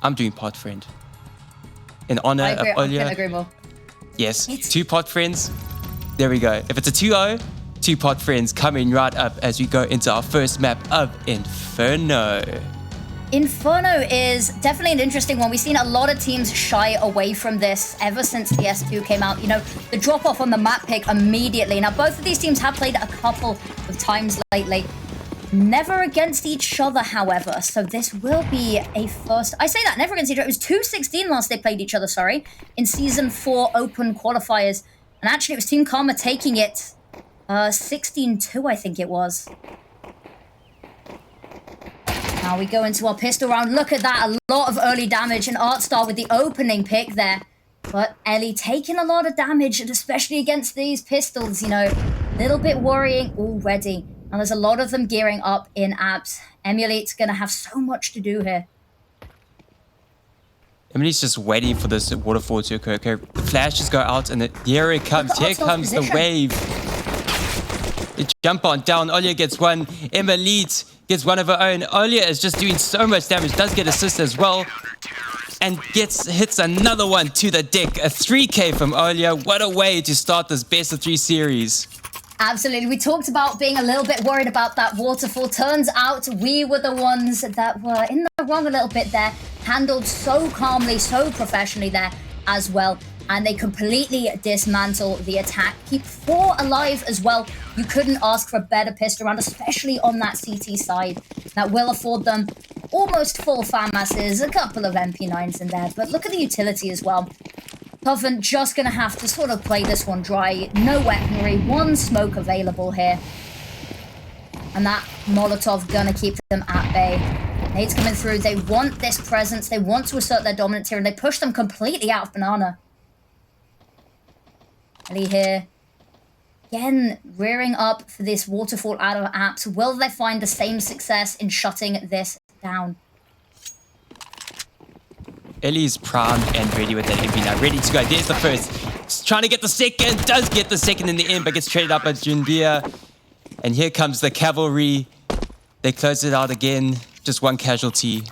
I'm doing pod friend. In honor of I Olya. couldn't agree more. Yes, 2 pod friends. There we go. If it's a 2-0, 2 pod friends coming right up as we go into our first map of Inferno. Inferno is definitely an interesting one. We've seen a lot of teams shy away from this ever since the S2 came out. You know, the drop off on the map pick immediately. Now, both of these teams have played a couple of times lately. Never against each other, however. So this will be a first. I say that, never against each other. It was 2-16 last they played each other, sorry, in Season 4 Open Qualifiers. And actually, it was Team Karma taking it 16-2, I think it was. Now we go into our pistol round. Look at that, a lot of early damage, and artStar with the opening pick there. But Ellie taking a lot of damage, and especially against these pistols, you know, a little bit worrying already. And there's a lot of them gearing up in apps. Emulete's going to have so much to do here. Emily's just waiting for this waterfall to occur. Okay, the flashes go out, and here it comes. Here comes the wave. The jump on down. Olya gets one. Emily gets one of her own. Olya is just doing so much damage. Does get assist as well. And hits another one to the deck. A 3K from Olya. What a way to start this best of 3 series. Absolutely. We talked about being a little bit worried about that waterfall. Turns out we were the ones that were in the wrong a little bit there. Handled so calmly, so professionally there as well. And they completely dismantle the attack. Keep 4 alive as well. You couldn't ask for a better pistol round, especially on that CT side. That will afford them almost full fan masses, a couple of MP9s in there. But look at the utility as well. COVEN just going to have to sort of play this one dry. No weaponry, 1 smoke available here. And that Molotov going to keep them at bay. Nade's coming through. They want this presence. They want to assert their dominance here, and they push them completely out of banana. Ellie here. Again, rearing up for this waterfall out of apps. Will they find the same success in shutting this down? Ellie's primed and ready with that MP9. Ready to go. There's the first. He's trying to get the second. Does get the second in the end, but gets traded up by Jundia. And here comes the cavalry. They close it out again. Just 1 casualty.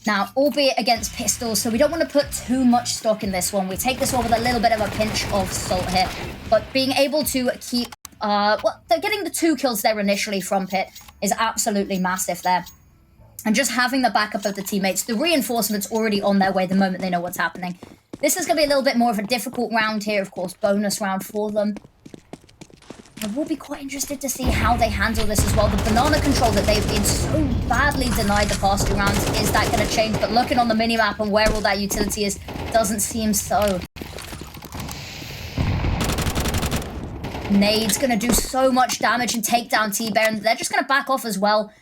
Now, albeit against pistols, so we don't want to put too much stock in this one. We take this one with a little bit of a pinch of salt here. But being able to keep, well, they're getting the 2 kills there initially from Pit is absolutely massive there. And just having the backup of the teammates, the reinforcements already on their way the moment they know what's happening. This is going to be a little bit more of a difficult round here, of course, bonus round for them. I will be quite interested to see how they handle this as well. The banana control that they've been so badly denied the past 2 rounds, is that going to change? But looking on the minimap and where all that utility is, doesn't seem so. Nade's going to do so much damage and take down T-Bear, and they're just going to back off as well.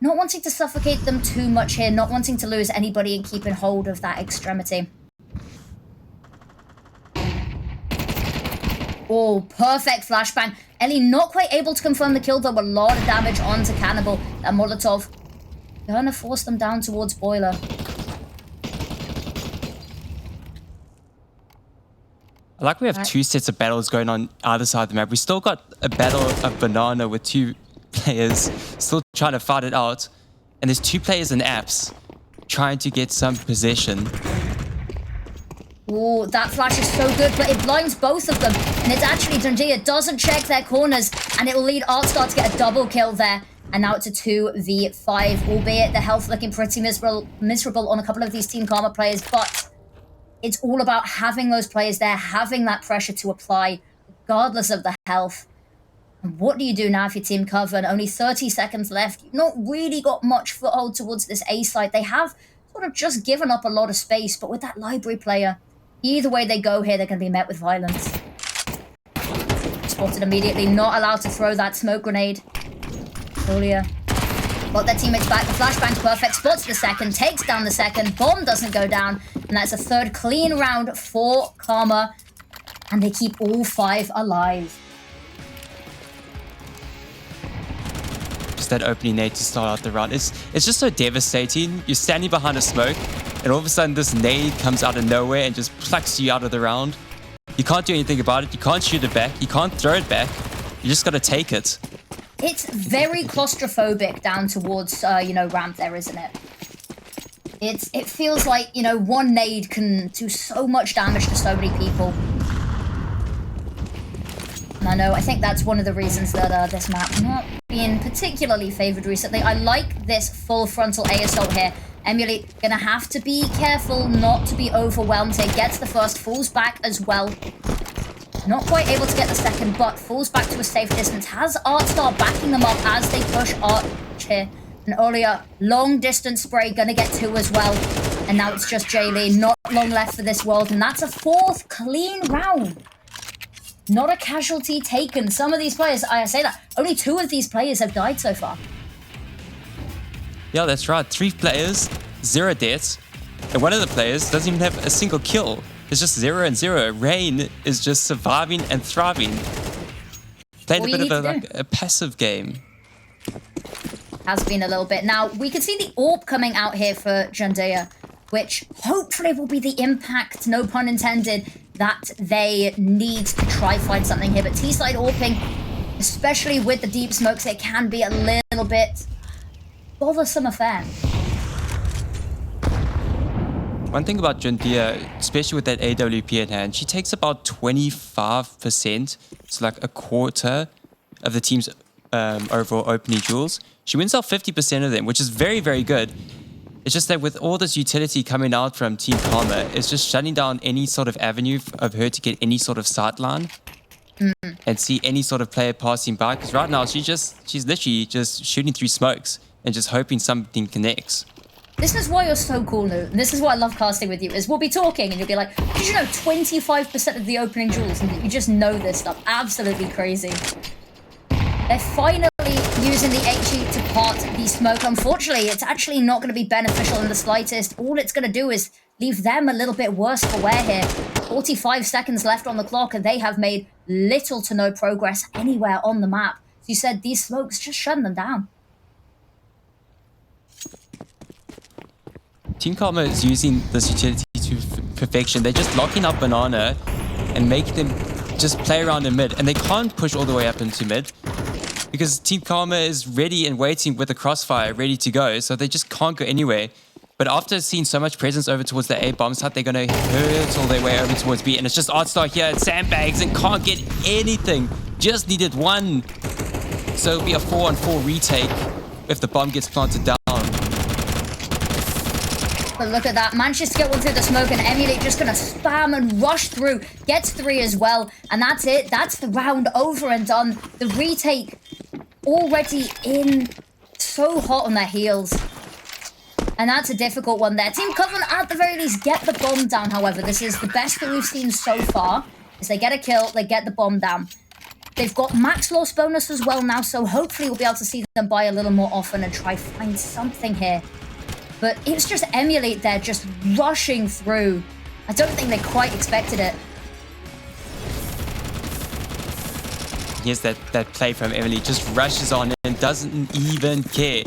Not wanting to suffocate them too much here, not wanting to lose anybody and keeping hold of that extremity. Oh, perfect flashbang. Ellie not quite able to confirm the kill, though. A lot of damage onto Cannibal. That Molotov gonna force them down towards Boiler. I like we have 2 sets of battles going on either side of the map. We still got a battle of Banana with 2 players still trying to fight it out. And there's 2 players in apps trying to get some possession. Oh, that flash is so good, but it blinds both of them. And it's actually Jundia doesn't check their corners, and it will lead artStar to get a double kill there. And now it's a 2v5, albeit the health looking pretty miserable on a couple of these Team Karma players. But it's all about having those players there, having that pressure to apply, regardless of the health. And what do you do now if you're Team COVEN? Only 30 seconds left. You've not really got much foothold towards this A site. They have sort of just given up a lot of space, but with that library player, either way they go here, they're going to be met with violence. Spotted immediately, not allowed to throw that smoke grenade. Julia got their teammates back. The flashbang's perfect. Spots the second, takes down the second. Bomb doesn't go down, and that's a 3rd clean round for Karma. And they keep all 5 alive. Just that opening nade to start out the round. It's just so devastating. You're standing behind a smoke, and all of a sudden this nade comes out of nowhere and just plucks you out of the round. You can't do anything about it. You can't shoot it back. You can't throw it back. You just got to take it. It's very claustrophobic down towards, you know, ramp there, isn't it? It feels like, you know, one nade can do so much damage to so many people. And I think that's one of the reasons that this map not being particularly favored recently. I like this full frontal A assault here. Emily gonna have to be careful not to be overwhelmed here. Gets the first, falls back as well. Not quite able to get the second, but falls back to a safe distance. Has artStar backing them up as they push Arch here. And earlier, long distance spray, gonna get 2 as well. And now it's just Jaylee. Not long left for this world, and that's a 4th clean round. Not a casualty taken. Some of these players, I say that, only 2 of these players have died so far. Yeah, that's right. 3 players, 0 deaths. And one of the players doesn't even have a single kill. It's just 0 and 0. Rain is just surviving and thriving. Playing a bit of a passive game. Has been a little bit. Now, we can see the AWP coming out here for Jundea, which hopefully will be the impact, no pun intended, that they need to try find something here. But T-side AWPing, especially with the deep smokes, it can be a little bit bothersome affair. One thing about Jundea, especially with that AWP in hand, she takes about 25%, so like a quarter of the team's overall opening duels. She wins out 50% of them, which is very, very good. It's just that with all this utility coming out from Team Karma, it's just shutting down any sort of avenue of her to get any sort of sideline and see any sort of player passing by. Because right now, she's literally just shooting through smokes and just hoping something connects. This is why you're so cool, Lou. And this is why I love casting with you, is we'll be talking and you'll be like, did you know 25% of the opening duels? And you just know this stuff. Absolutely crazy. They're finally using the HE to part the smoke. Unfortunately, it's actually not going to be beneficial in the slightest. All it's going to do is leave them a little bit worse for wear here. 45 seconds left on the clock, and they have made little to no progress anywhere on the map. So you said these smokes just shutting them down. Team Karma is using this utility to perfection. They're just locking up Banana and making them just play around in mid. And they can't push all the way up into mid because Team Karma is ready and waiting with the crossfire ready to go. So they just can't go anywhere. But after seeing so much presence over towards the A bomb site, they're going to hurt all their way over towards B. And it's just artStar here at sandbags and can't get anything. Just needed 1. So it'll be a 4-on-4 retake if the bomb gets planted down. But look at that, manages to get one through the smoke, and Emulate just gonna spam and rush through, gets 3 as well, and that's it. That's the round over and done. The retake already in, so hot on their heels. And that's a difficult one there. Team COVEN at the very least get the bomb down, however. This is the best that we've seen so far, is they get a kill, they get the bomb down. They've got max loss bonus as well now, so hopefully we'll be able to see them buy a little more often and try find something here. But it's just Emulate there, just rushing through. I don't think they quite expected it. Here's that play from Emily. Just rushes on and doesn't even care.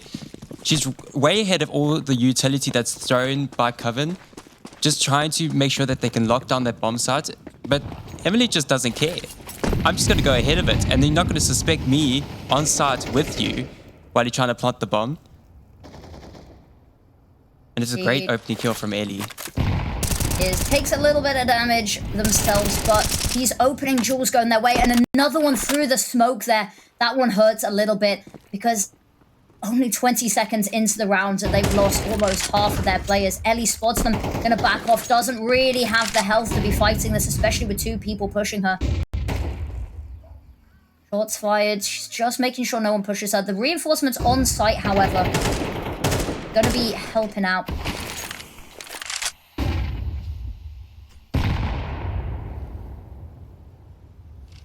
She's way ahead of all the utility that's thrown by COVEN. Just trying to make sure that they can lock down that bomb site. But Emily just doesn't care. I'm just going to go ahead of it. And they're not going to suspect me on site with you while you're trying to plant the bomb. And it's a great opening kill from Ellie. Takes a little bit of damage themselves, but these opening duels going their way. And another one through the smoke there. That one hurts a little bit because only 20 seconds into the round and they've lost almost half of their players. Ellie spots them, gonna back off, doesn't really have the health to be fighting this, especially with 2 people pushing her. Shots fired, she's just making sure no one pushes her. The reinforcements on site, however, gonna be helping out.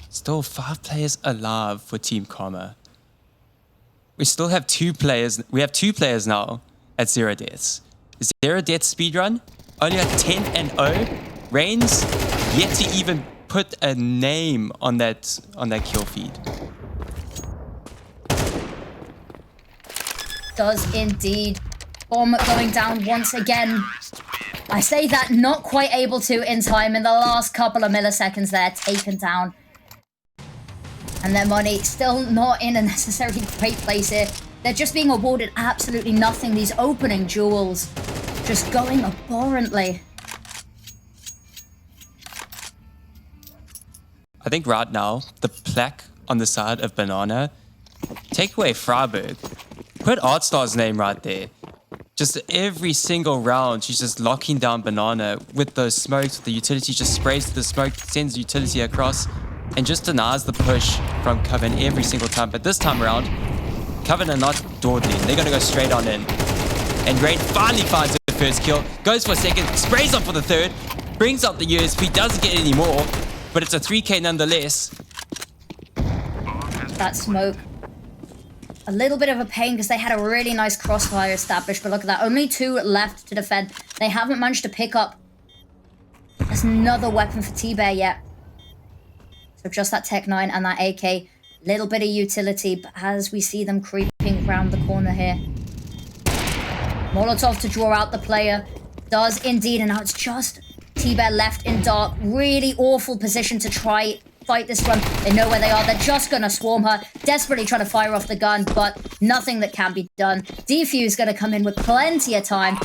Still 5 players alive for Team Karma. We still have 2 players. We have 2 players now at 0 deaths. 0 deaths speedrun. Only at 10-0. Reigns yet to even put a name on that kill feed. Does indeed. Bomb going down once again. I say that not quite able to in time in the last couple of milliseconds there. Taken down. And their money still not in a necessarily great place here. They're just being awarded absolutely nothing. These opening duels. just going abhorrently. I think right now, the plaque on the side of Banana, take away Freiburg. Put artStar's name right there. Just every single round, she's just locking down Banana with those smokes. The utility just sprays the smoke, sends utility across, and just denies the push from COVEN every single time. But this time around, COVEN are not dawdling. They're going to go straight on in. And Rain finally finds the first kill, goes for a second, sprays on for the third, brings up the USP, doesn't get any more, but it's a 3K nonetheless. That smoke. A little bit of a pain because they had a really nice crossfire established, but look at that. Only 2 left to defend. They haven't managed to pick up another weapon for T-Bear yet. So just that Tech 9 and that AK. Little bit of utility, but as we see them creeping around the corner here. Molotov to draw out the player. Does indeed, and now it's just T-Bear left in dark. Really awful position to try fight this one. They know where they are. They're just going to swarm her. Desperately trying to fire off the gun, but nothing that can be done. Defuse going to come in with plenty of time.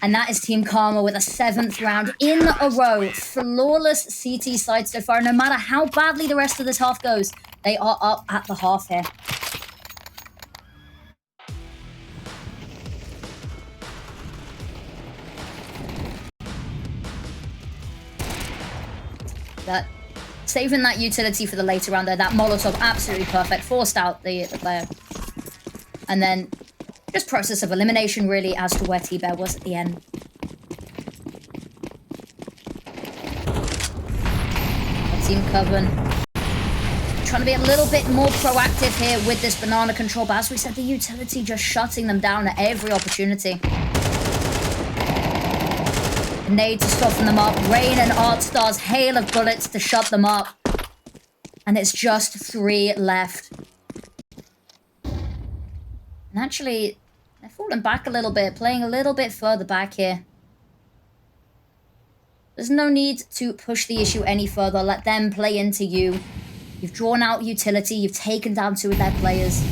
And that is Team Karma with a 7th round in a row. Flawless CT side so far. No matter how badly the rest of this half goes, they are up at the half here. That saving that utility for the later round there. That Molotov absolutely perfect. Forced out the player. And then just process of elimination really as to where T-Bear was at the end. Team COVEN trying to be a little bit more proactive here with this banana control. But as we said, the utility just shutting them down at every opportunity. Nade to soften them up. Rain and artStar's hail of bullets to shut them up. And it's just 3 left. And actually, they're falling back a little bit, playing a little bit further back here. There's no need to push the issue any further. Let them play into you. You've drawn out utility. You've taken down 2 of their players.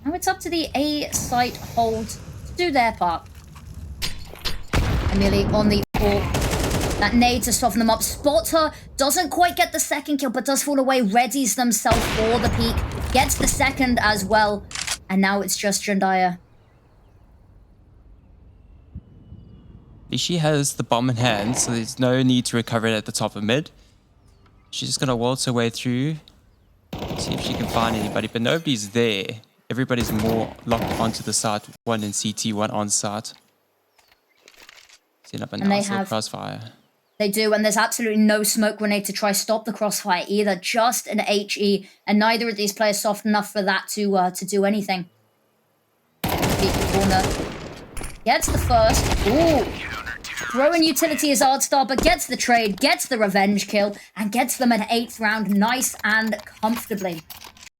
Now it's up to the A site hold to do their part. Emily on the AWP. That nade to soften them up. Spots her. Doesn't quite get the second kill, but does fall away. Readies themselves for the peak. Gets the second as well. And now it's just Jundaya. She has the bomb in hand, so there's no need to recover it at the top of mid. She's just going to waltz her way through. See if she can find anybody, but nobody's there. Everybody's more locked onto the site. 1 in CT, 1 on site. Setting up a nice little crossfire. They do, and there's absolutely no smoke grenade to try stop the crossfire either. Just an HE, and neither of these players soft enough for that to do anything. Beat the corner. Gets the first. Ooh. Throwing utility is artStar, but gets the trade, gets the revenge kill, and gets them an 8th round nice and comfortably.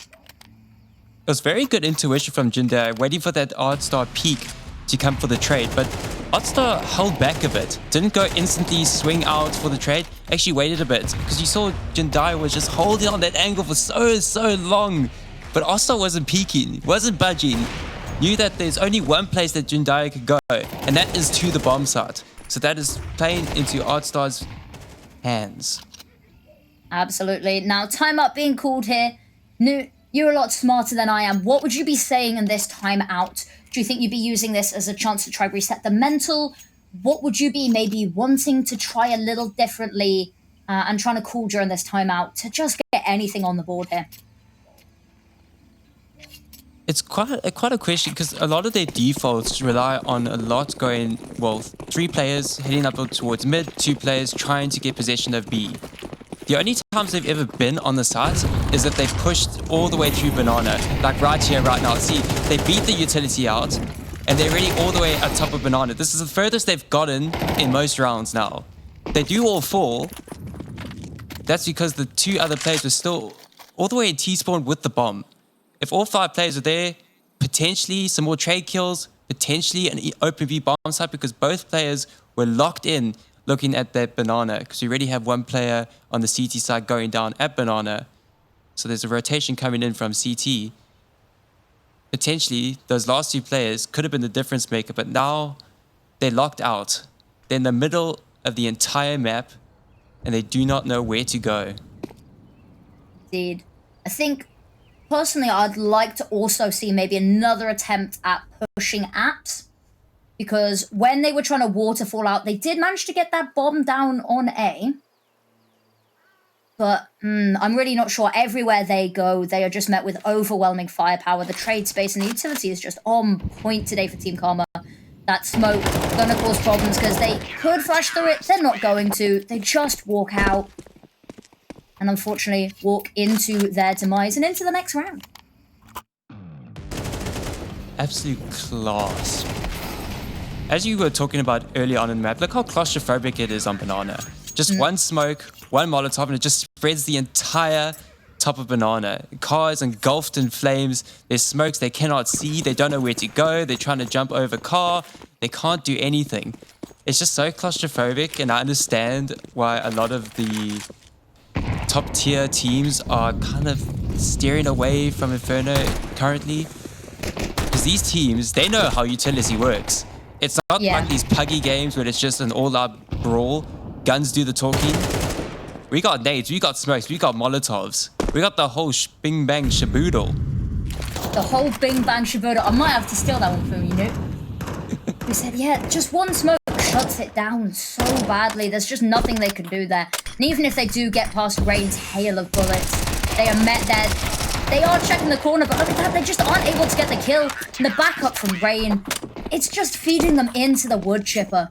It was very good intuition from Jinder, waiting for that artStar peak to come for the trade, but artStar held back a bit. Didn't go instantly swing out for the trade. Actually waited a bit, because you saw Jundaya was just holding on that angle for so long. But artStar wasn't peeking, wasn't budging. Knew that there's only one place that Jundaya could go, and that is to the bomb site. So that is playing into artStar's hands. Absolutely. Now, timeout being called here. No, you're a lot smarter than I am. What would you be saying in this timeout? Do you think you'd be using this as a chance to try reset the mental? What would you be maybe wanting to try a little differently and trying to call during this timeout to just get anything on the board here? It's quite a question, because a lot of their defaults rely on a lot going, well, 3 players heading up towards mid, 2 players trying to get possession of B. The only times they've ever been on the site is that they've pushed all the way through Banana, like right here, right now. See, they beat the utility out, and they're already all the way at top of Banana. This is the furthest they've gotten in most rounds now. They do all fall. That's because the 2 other players were still all the way in T-spawn with the bomb. If all 5 players are there, potentially some more trade kills, potentially an open V bomb site, because both players were locked in looking at that Banana, because we already have 1 player on the CT side going down at Banana. So there's a rotation coming in from CT. potentially those last two players could have been the difference maker, but now they're locked out. They're in the middle of the entire map and they do not know where to go. Indeed. I think, personally, I'd like to also see maybe another attempt at pushing apps, because when they were trying to waterfall out, they did manage to get that bomb down on A. But I'm really not sure. Everywhere they go, they are just met with overwhelming firepower. The trade space and the utility is just on point today for Team Karma. That smoke gonna cause problems because they could flash through it. They're not going to. They just walk out. And unfortunately, walk into their demise and into the next round. Absolute class. As you were talking about earlier on in the map, look how claustrophobic it is on Banana. Just one smoke, one Molotov, and it just spreads the entire top of Banana. Car is engulfed in flames. There's smokes they cannot see. They don't know where to go. They're trying to jump over car. They can't do anything. It's just so claustrophobic, and I understand why a lot of the top tier teams are kind of steering away from Inferno currently. Because these teams, they know how utility works. It's not like these puggy games where it's just an all-out brawl. Guns do the talking. We got nades, we got smokes, we got Molotovs. We got the whole bing bang shaboodle. The whole bing bang shaboodle. I might have to steal that one from you, Newt. We said, yeah, just one smoke shuts it down so badly. There's just nothing they can do there. And even if they do get past Rain's hail of bullets, they are met there. They are checking the corner, but look at that, they just aren't able to get the kill. And the backup from Rain, it's just feeding them into the wood chipper.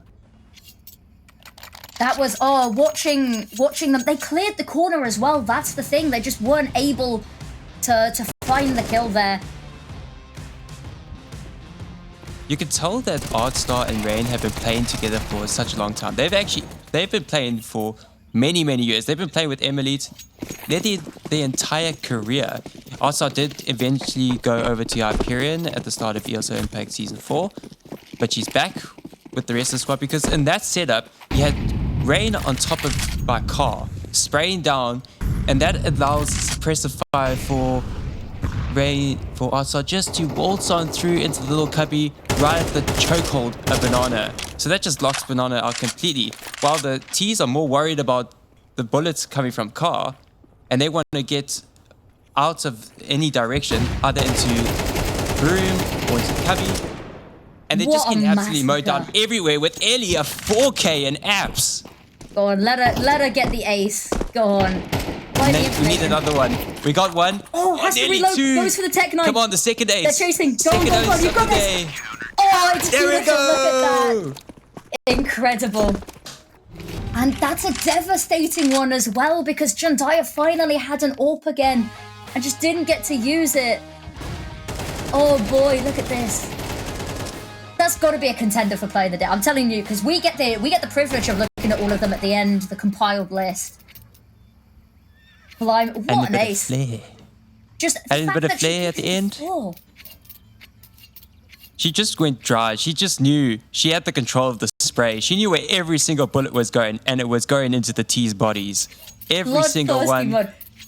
That was, watching them. They cleared the corner as well. That's the thing. They just weren't able to find the kill there. You can tell that artStar and Rain have been playing together for such a long time. They've been playing for many, many years. They've been playing with Emily their entire career. artStar did eventually go over to Hyperion at the start of ESL Impact Season 4, but she's back with the rest of the squad because in that setup, you had Rain on top of by car, spraying down, and that allows suppressive fire for Rain, for artStar just to waltz on through into the little cubby right at the chokehold of Banana. So that just locks Banana out completely. While the T's are more worried about the bullets coming from car, and they want to get out of any direction, either into room or into cubby. And they're just getting absolutely mowed down everywhere with Ellie, a 4K and apps. Go on, let her get the ace. Go on. We need another one. We got one. Oh, has to reload. Goes for the tech knife. Come on, the second ace. They're chasing. Go on, you got this. Oh, it's beautiful. Look at that. Incredible. And that's a devastating one as well, because Jundaya finally had an AWP again and just didn't get to use it. Oh boy, look at this. That's got to be a contender for Player of the Day. I'm telling you, because we get the privilege of looking at all of them at the end, the compiled list. What an ace! Just a bit of flair at the end. She just went dry. She just knew she had the control of the spray. She knew where every single bullet was going, and it was going into the T's bodies. Every single one.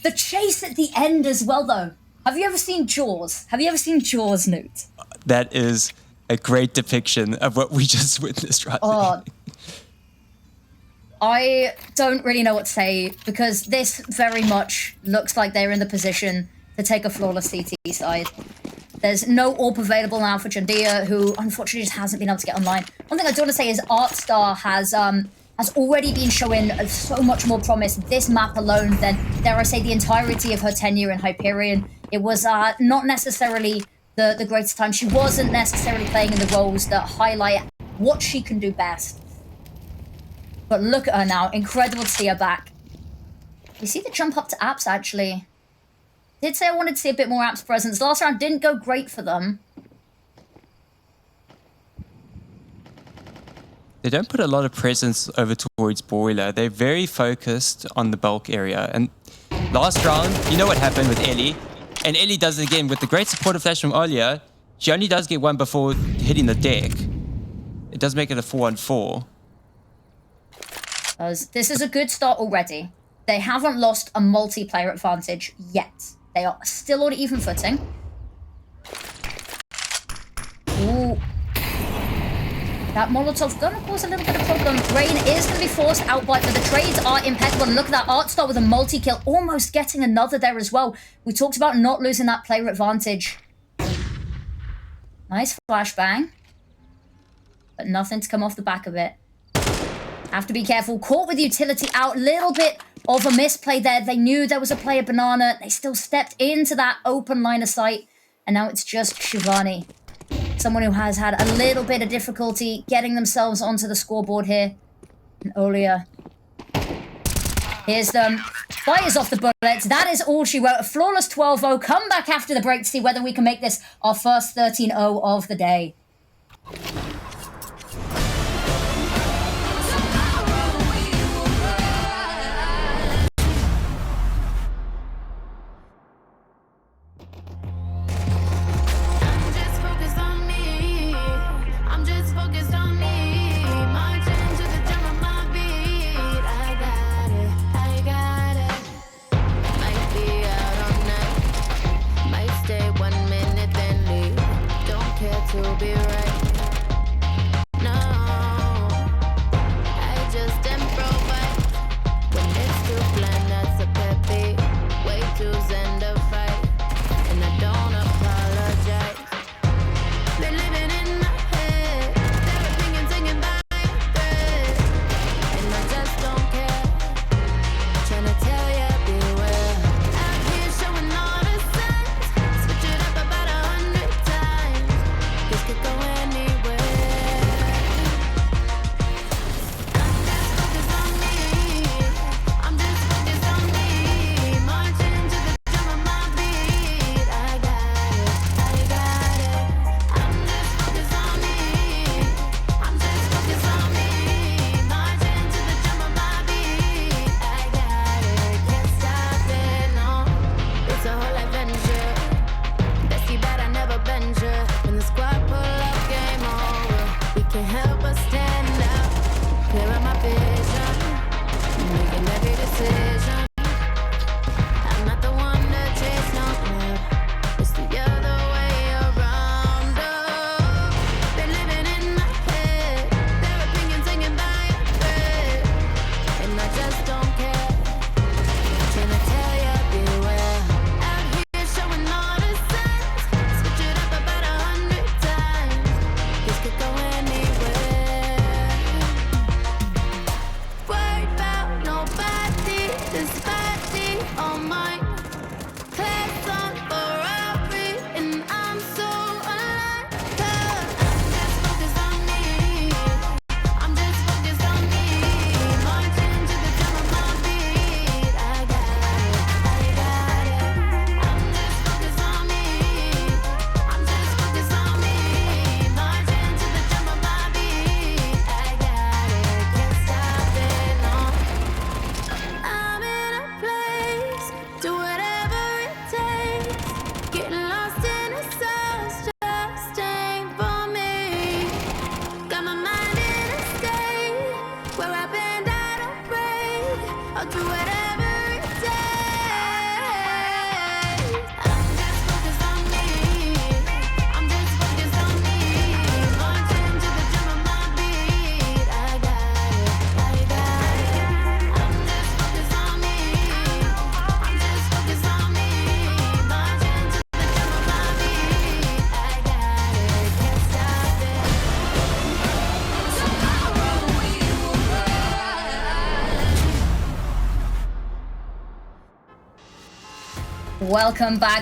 The chase at the end as well, though. Have you ever seen Jaws? Have you ever seen Jaws, Newt? That is a great depiction of what we just witnessed right there. I don't really know what to say, because this very much looks like they're in the position to take a flawless CT side. There's no AWP available now for Jundaya, who unfortunately just hasn't been able to get online. One thing I do want to say is artStar has already been showing so much more promise this map alone than, dare I say, the entirety of her tenure in Hyperion. It was not necessarily the greatest time. She wasn't necessarily playing in the roles that highlight what she can do best. But look at her now. Incredible to see her back. You see the jump up to apps, actually. Did say I wanted to see a bit more apps presence. Last round didn't go great for them. They don't put a lot of presence over towards Boiler. They're very focused on the bulk area. And last round, you know what happened with Ellie? And Ellie does it again with the great supportive flash from earlier. She only does get one before hitting the deck. It does make it a 4-on-4. This is a good start already. They haven't lost a multiplayer advantage yet. They are still on even footing. That Molotov's gonna cause a little bit of problem. Rain is gonna be forced out by, but the trades are impeccable. And look at that artStar with a multi-kill, almost getting another there as well. We talked about not losing that player advantage. Nice flashbang. But nothing to come off the back of it. Have to be careful. Caught with utility out. Little bit of a misplay there. They knew there was a player banana. They still stepped into that open line of sight. And now it's just Shivani. Someone who has had a little bit of difficulty getting themselves onto the scoreboard here. And Olia. Here's them. Fires off the bullets. That is all she wrote. A flawless 12-0. Come back after the break to see whether we can make this our first 13-0 of the day.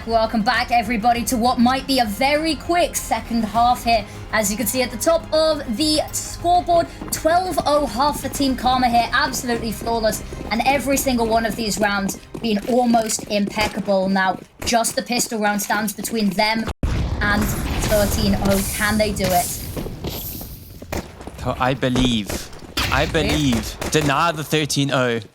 Welcome back everybody to what might be a very quick second half here. As you can see at the top of the scoreboard, 12-0 half for Team Karma here, absolutely flawless. And every single one of these rounds being almost impeccable. Now, just the pistol round stands between them and 13-0. Can they do it? Oh, I believe. Deny the 13-0.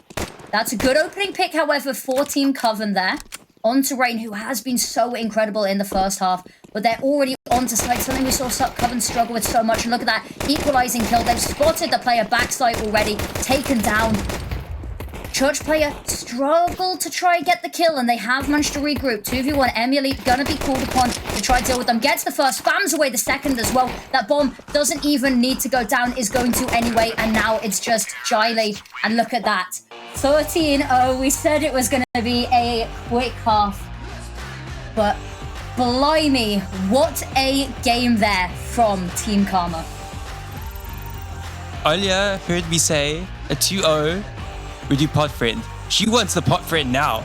That's a good opening pick, however, for Team Coven there. Onto Rain, who has been so incredible in the first half, but they're already onto site, something we saw Coven struggle with so much. And look at that, equalizing kill. They've spotted the player backside already, taken down. Church player struggled to try and get the kill, and they have managed to regroup. 2v1, Emily gonna be called upon to try and deal with them. Gets the first, spams away the second as well. That bomb doesn't even need to go down, is going to anyway, and now it's just Jiley. And look at that. 13-0. We said it was gonna be a quick half. But blimey, what a game there from Team Karma. Olia heard me say a 2-0 with your pot friend. She wants the pot friend now.